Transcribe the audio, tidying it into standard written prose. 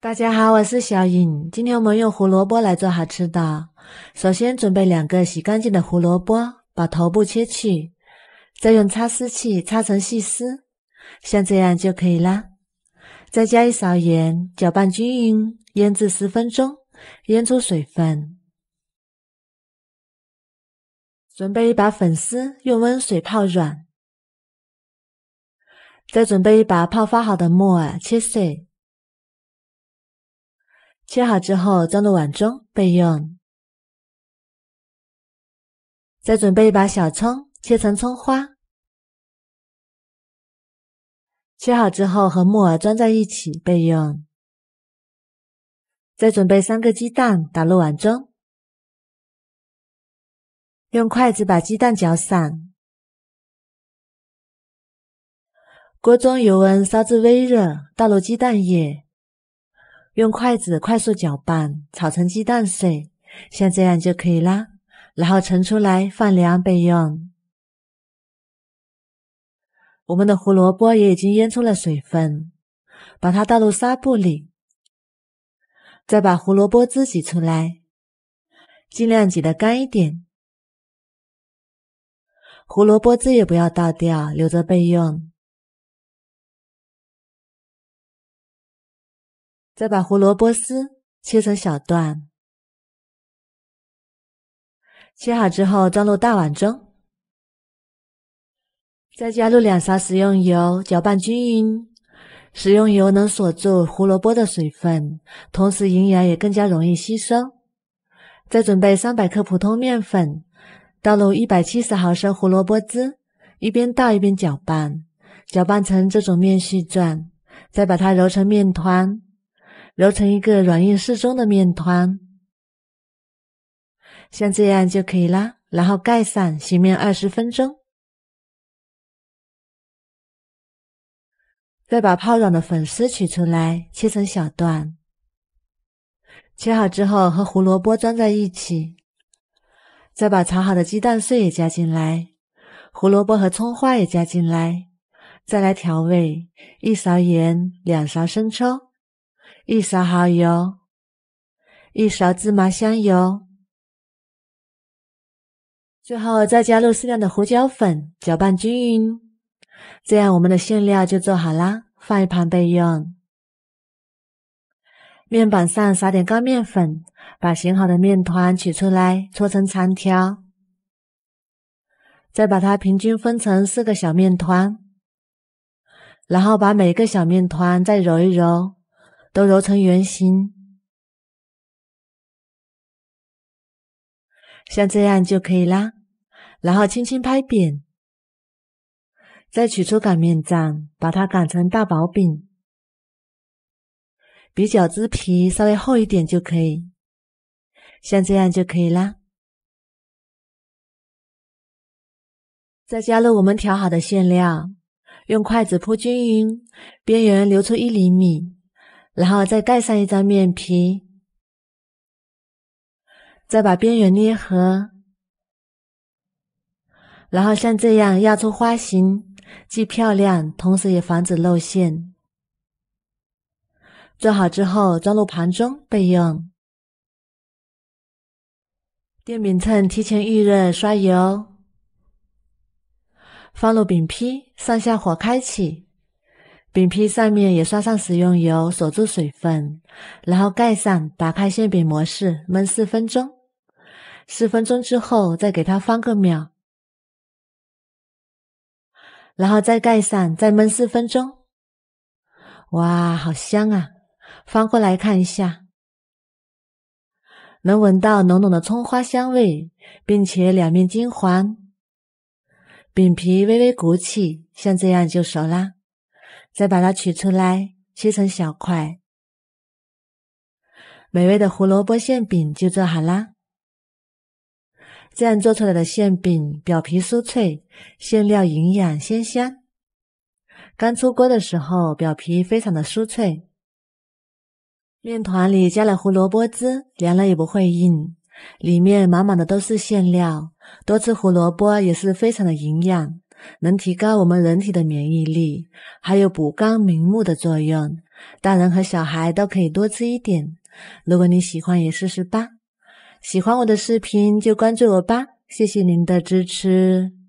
大家好，我是小穎。今天我們用胡蘿蔔來做好吃的。首先準備2個洗乾淨的胡蘿蔔，把頭部切去，再用擦絲器擦成細絲，像這樣就可以啦。再加1勺鹽，攪拌均勻，醃製10分鐘，醃出水分。準備1把粉絲，用溫水泡軟。再準備1把泡發好的木耳，切碎。切好之後裝入碗中備用。再準備1把小蔥，切成蔥花。切好之後和木耳裝在一起備用。再準備3個雞蛋，打入碗中。用筷子把雞蛋攪散。鍋中油溫燒至微熱，倒入雞蛋液。用筷子快速攪拌，炒成雞蛋碎，像這樣就可以啦。然後盛出來放涼備用。我們的胡蘿蔔也已經醃出了水分，把它倒入紗布裡，再把胡蘿蔔汁擠出來，盡量擠得乾一點。胡蘿蔔汁也不要倒掉，留着備用。再把胡蘿蔔絲切成小段，切好之後裝入大碗中，再加入2勺食用油，攪拌均勻。食用油能鎖住胡蘿蔔的水分，同時營養也更加容易吸收。再準備300克普通麵粉，倒入170毫升胡蘿蔔汁，一邊倒一邊攪拌，攪拌成這種麵絮狀，再把它揉成麵團。揉成一個軟硬適中的麵團，像這樣就可以啦。然後蓋上，醒面20分鐘。再把泡軟的粉絲取出來，切成小段。切好之後和胡蘿蔔裝在一起，再把炒好的雞蛋碎也加進來，胡蘿蔔和蔥花也加進來，再來調味：1勺鹽，2勺生抽。1勺蠔油，1勺芝麻香油，最後再加入適量的胡椒粉，攪拌均勻。這樣我們的餡料就做好啦，放一旁備用。面板上撒點乾麵粉，把醒好的麵團取出來，搓成長條，再把它平均分成4個小麵團，然後把每個小麵團再揉一揉。都揉成圓形，像這樣就可以啦。然後輕輕拍扁，再取出擀麵杖，把它擀成大薄餅，比餃子皮稍微厚一點就可以，像這樣就可以啦。再加入我們調好的餡料，用筷子鋪均勻，邊緣留出1厘米。然後再蓋上一張麵皮，再把邊緣捏合，然後像這樣壓出花形，既漂亮，同時也防止露餡。做好之後裝入盤中備用。電餅秤提前預熱，刷油，放入餅坯，上下火開啟。餅坯上面也刷上食用油，鎖住水分，然後蓋上，打開餡餅模式，燜4分鐘。4分鐘之後再給它翻個秒，然後再蓋上，再燜4分鐘。哇，好香啊！翻過來看一下，能聞到濃濃的蔥花香味，並且兩面金黃，餅皮微微鼓起，像這樣就熟啦。再把它取出來，切成小塊。美味的胡蘿蔔餡餅就做好啦。這樣做出來的餡餅，表皮酥脆，餡料營養鮮香。剛出鍋的時候，表皮非常的酥脆。麵團裡加了胡蘿蔔汁，涼了也不會硬。裡面滿滿的都是餡料，多吃胡蘿蔔也是非常的營養。能提高我們人體的免疫力，還有補肝明目的作用，大人和小孩都可以多吃一點。如果你喜歡也試試吧。喜歡我的視頻就關注我吧，謝謝您的支持。